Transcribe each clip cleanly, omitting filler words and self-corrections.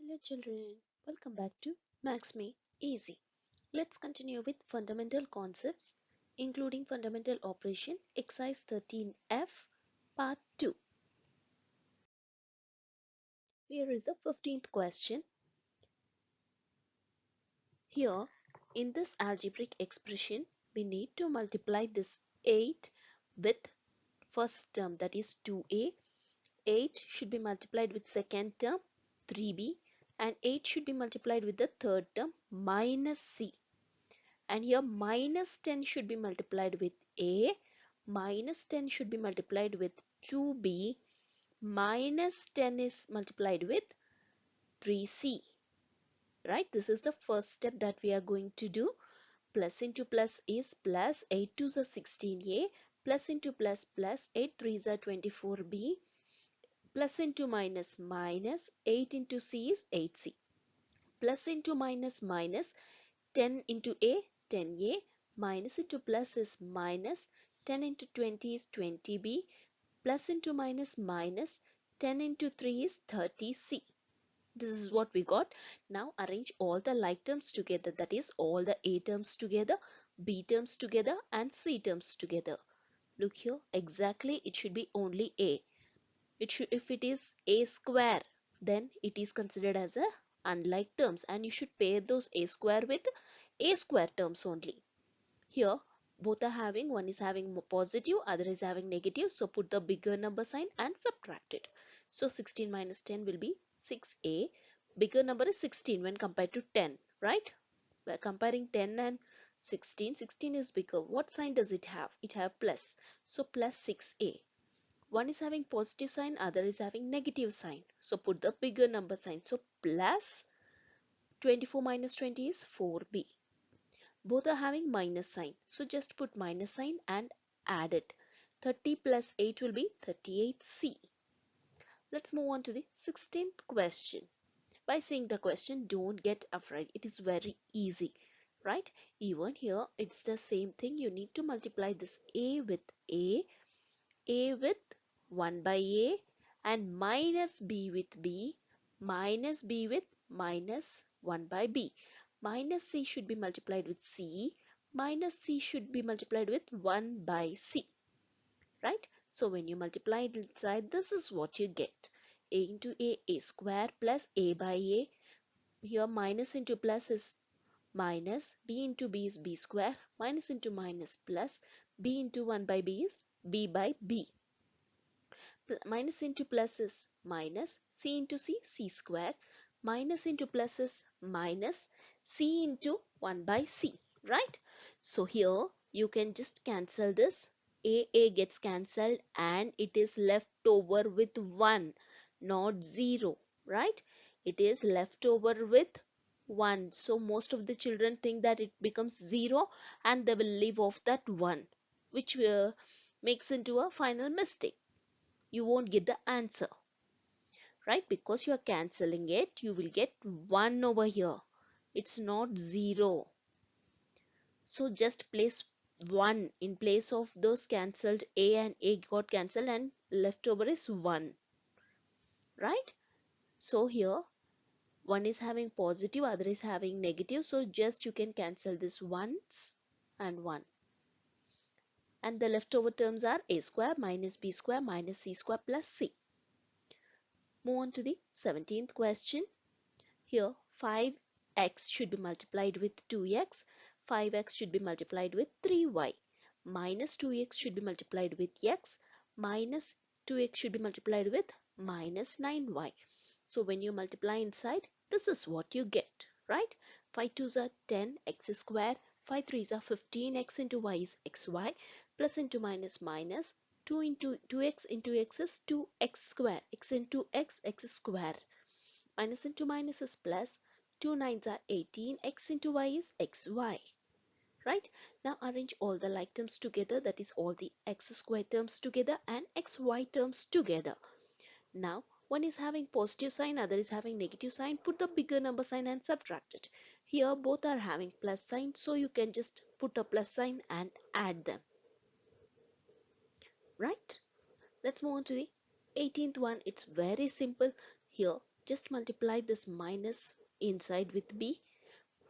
Hello children, welcome back to Max Me Easy. Let's continue with fundamental concepts including fundamental operation exercise 13F part 2. Here is the 15th question. Here in this algebraic expression we need to multiply this 8 with first term, that is 2a. 8 should be multiplied with second term 3b, and 8 should be multiplied with the third term minus c. And here minus 10 should be multiplied with a, minus 10 should be multiplied with 2b, minus 10 is multiplied with 3c. Right, this is the first step that we are going to do. Plus into plus is plus, 8 2s are 16a, plus into plus plus, 8 3s are 24b, plus into minus minus, 8 into c is 8c, plus into minus minus, 10 into a 10a, minus into plus is minus, 10 into 20 is 20b, plus into minus minus, 10 into 3 is 30c. This is what we got. Now arrange all the like terms together, that is all the a terms together, b terms together and c terms together. Look here, exactly it should be only a. If it is a square, then it is considered as a unlike terms, and you should pair those a square with a square terms only. Here both are having, one is having positive, other is having negative, so put the bigger number sign and subtract it. So 16 minus 10 will be 6a. Bigger number is 16 when compared to 10, right? We're comparing 10 and 16. 16 is bigger. What sign does it have? It have plus, so plus 6a. One is having positive sign, other is having negative sign, so put the bigger number sign. So plus 24 minus 20 is 4b. Both are having minus sign, so just put minus sign and add it. 30 plus 8 will be 38c. Let's move on to the 16th question. By seeing the question, don't get afraid, it is very easy, right? Even here it's the same thing. You need to multiply this a with a with 1 by a, and minus b with b, minus b with minus 1 by b. Minus c should be multiplied with c, minus c should be multiplied with 1 by c. Right? So when you multiply it inside, this is what you get. A into a square, plus a by a. Here minus into plus is minus, b into b is b square, minus into minus plus, b into 1 by b is b by b. Minus into plus is minus, c into c square, minus into plus is minus, c into 1 by c, right? So here you can just cancel this, a gets cancelled and it is left over with 1, not 0, right? It is left over with 1. So most of the children think that it becomes 0 and they will leave off that 1, which makes into a final mistake. You won't get the answer, right? Because you are cancelling it, you will get 1 over here. It's not 0. So just place 1 in place of those cancelled a, and a got cancelled and left over is 1, right? So here one is having positive, other is having negative, so just you can cancel this ones and 1. And the leftover terms are a square minus b square minus c square plus c. Move on to the 17th question. Here 5x should be multiplied with 2x, 5x should be multiplied with 3y, minus 2x should be multiplied with x, minus 2x should be multiplied with minus 9y. So when you multiply inside, this is what you get, right? 5 2s are 10, x square, 5 3s are 15, x into y is xy, plus into minus minus, 2 into 2x into x is 2x square, x into x square, minus into minus is plus, 2 9s are 18, x into y is xy, right? Now arrange all the like terms together, that is all the x square terms together and xy terms together. Now one is having positive sign, other is having negative sign, put the bigger number sign and subtract it. Here both are having plus sign, so you can just put a plus sign and add them, right? Let's move on to the 18th one. It's very simple. Here just multiply this minus inside with b,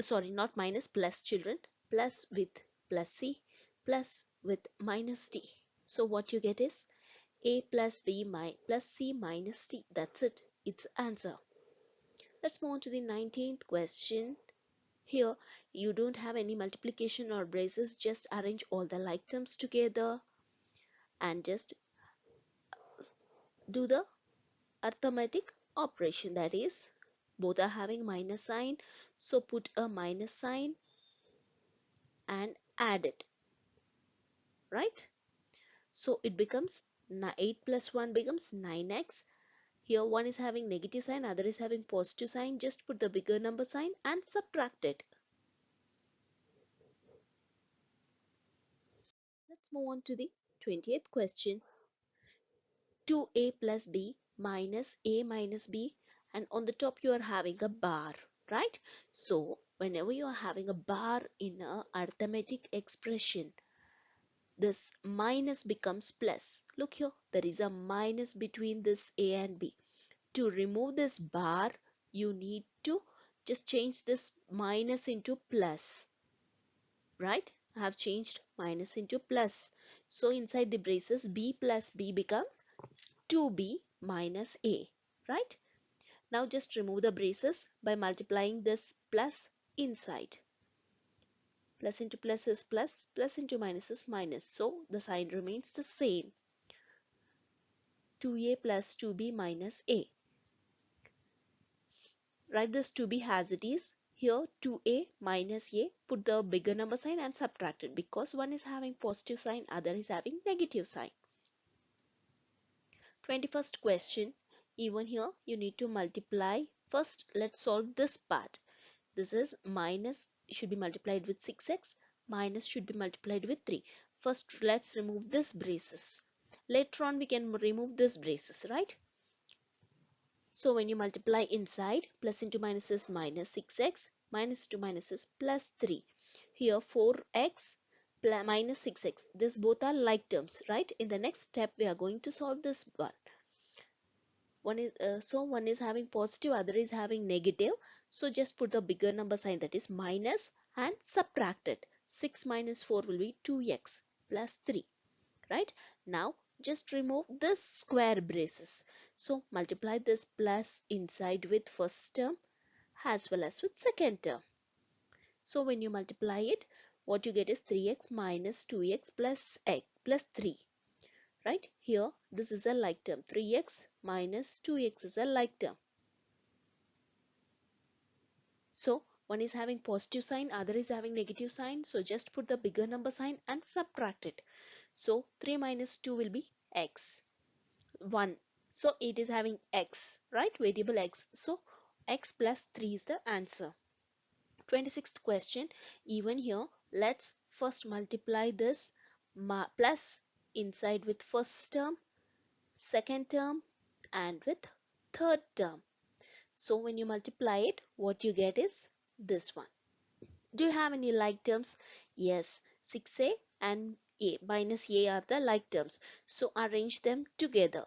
sorry, not minus, plus children, plus with plus c, plus with minus d. So what you get is a plus b plus c minus d. That's it. It's answer. Let's move on to the 19th question. Here you don't have any multiplication or braces, just arrange all the like terms together and just do the arithmetic operation, that is both are having minus sign, so put a minus sign and add it, right? So it becomes 8 plus 1 becomes 9x. Here one is having negative sign, other is having positive sign, just put the bigger number sign and subtract it. Let's move on to the 20th question. 2a plus b minus a minus b, and on the top you are having a bar, right? So whenever you are having a bar in a arithmetic expression, this minus becomes plus. Look here, there is a minus between this a and b. To remove this bar, you need to just change this minus into plus, right? I have changed minus into plus. So inside the braces, b plus b become 2b minus a, right? Now just remove the braces by multiplying this plus inside. Plus into plus is plus, plus into minus is minus. So the sign remains the same. 2a plus 2b minus a. Write this 2b as it is. Here 2a minus a, put the bigger number sign and subtract it, because one is having positive sign, other is having negative sign. 21st question. Even here you need to multiply. First let's solve this part. This is minus should be multiplied with 6x, minus should be multiplied with 3. First let's remove this braces. Later on we can remove this braces, right? So when you multiply inside, plus into minus is minus 6x, minus to minus is plus 3. Here 4x minus 6x. This both are like terms, right? In the next step we are going to solve this one. One is having positive, other is having negative. So just put the bigger number sign, that is minus, and subtract it. 6 minus 4 will be 2x plus 3, right? Now just remove this square braces. So multiply this plus inside with first term as well as with second term. So when you multiply it, what you get is 3x minus 2x plus x plus 3. Right? Here this is a like term. 3x minus 2x is a like term. So one is having positive sign, other is having negative sign. So just put the bigger number sign and subtract it. So 3 minus 2 will be x. 1. So it is having x, right? Variable x. So x plus 3 is the answer. 26th question. Even here, let's first multiply this plus inside with first term, second term, and with third term. So when you multiply it, what you get is this one. Do you have any like terms? Yes, 6a and a minus a are the like terms. So arrange them together.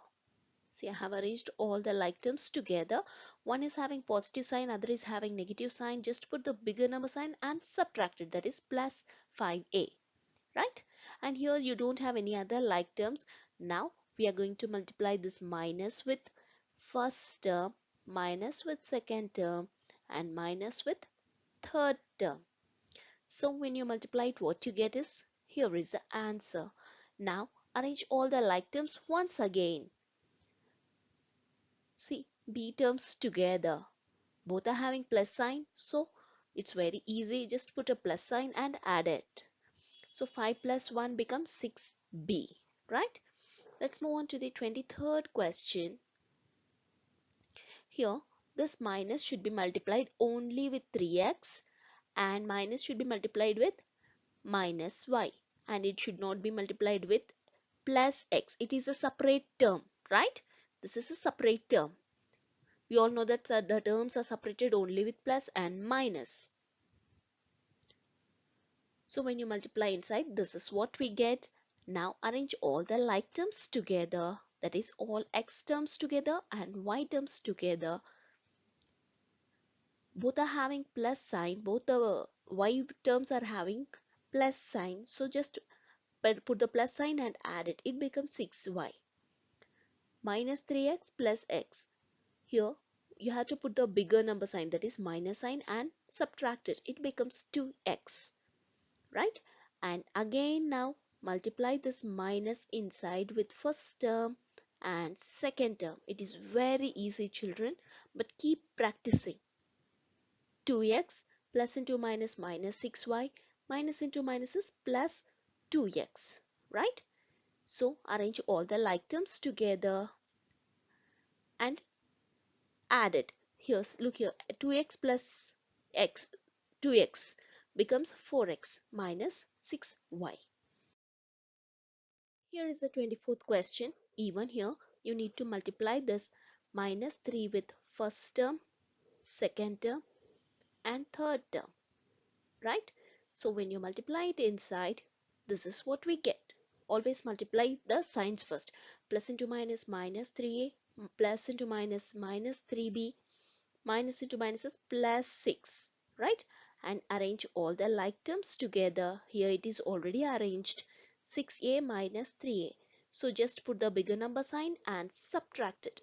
See, I have arranged all the like terms together. One is having positive sign, other is having negative sign. Just put the bigger number sign and subtract it. That is plus 5a, right? And here you don't have any other like terms. Now we are going to multiply this minus with first term, minus with second term, and minus with third term. So when you multiply it, what you get is, here is the answer. Now arrange all the like terms once again. See, b terms together. Both are having plus sign, so it's very easy. Just put a plus sign and add it. So 5 plus 1 becomes 6b, right? Let's move on to the 23rd question. Here, this minus should be multiplied only with 3x, and minus should be multiplied with minus y, and it should not be multiplied with plus x. It is a separate term, right? This is a separate term. We all know that the terms are separated only with plus and minus. So when you multiply inside, this is what we get. Now arrange all the like terms together. That is all x terms together and y terms together. both are having plus sign, both the y terms are having plus sign, so just put the plus sign and add it. It becomes 6y minus 3x plus x. Here you have to put the bigger number sign, that is minus sign, and subtract it. It becomes 2x, right? And again now multiply this minus inside with first term and second term. It is very easy, children, but keep practicing. 2x plus into minus minus 6y, minus into minus is plus 2x, right? So arrange all the like terms together and add it. Here's, look here, 2x plus x, 2x becomes 4x minus 6y. Here is the 24th question. Even here you need to multiply this minus 3 with first term, second term and third term, right? So when you multiply it inside, this is what we get. Always multiply the signs first. Plus into minus minus 3a, plus into minus minus 3b, minus into minus is plus 6, right? And arrange all the like terms together. Here it is already arranged, 6a minus 3a. So just put the bigger number sign and subtract it.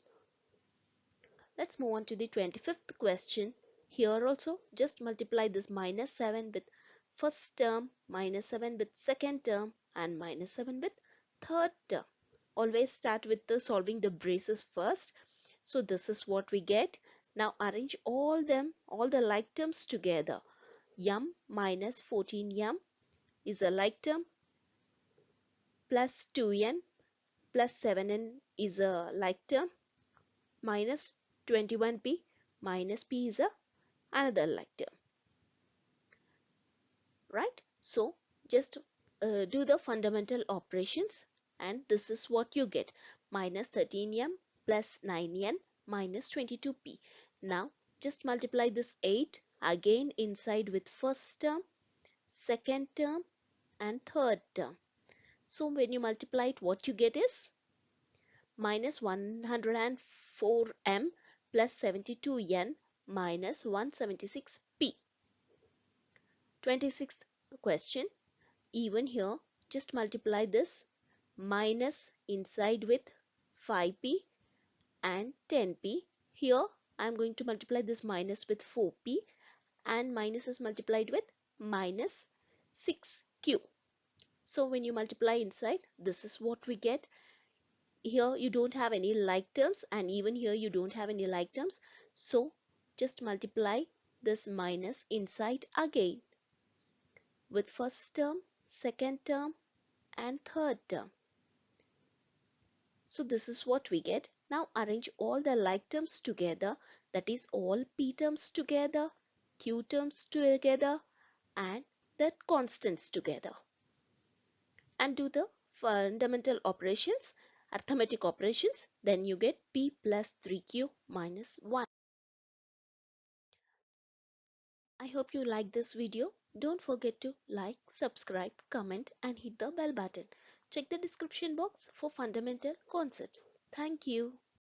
Let's move on to the 25th question. Here also just multiply this minus 7 with first term, minus 7 with second term and minus 7 with third term. Always start with the solving the braces first. So this is what we get. Now arrange all the like terms together. Yum minus 14yum is a like term, plus 2n plus 7n is a like term, minus 21p minus p is another like term, right? So just do the fundamental operations and this is what you get. Minus 13m plus 9n minus 22p. Now just multiply this 8 again inside with first term, second term and third term. So when you multiply it, what you get is minus 104m plus 72n minus 176p. 26th question. Even here just multiply this minus inside with 5p and 10p. Here I am going to multiply this minus with 4p and minus is multiplied with minus 6q. So when you multiply inside, this is what we get. Here you don't have any like terms and even here you don't have any like terms. So just multiply this minus inside again with first term, second term and third term. So this is what we get. Now arrange all the like terms together, that is all p terms together, q terms together and the constants together, and do the fundamental operations, arithmetic operations. Then you get p plus 3q minus 1. I hope you like this video. Don't forget to like, subscribe, comment and hit the bell button. Check the description box for fundamental concepts. Thank you.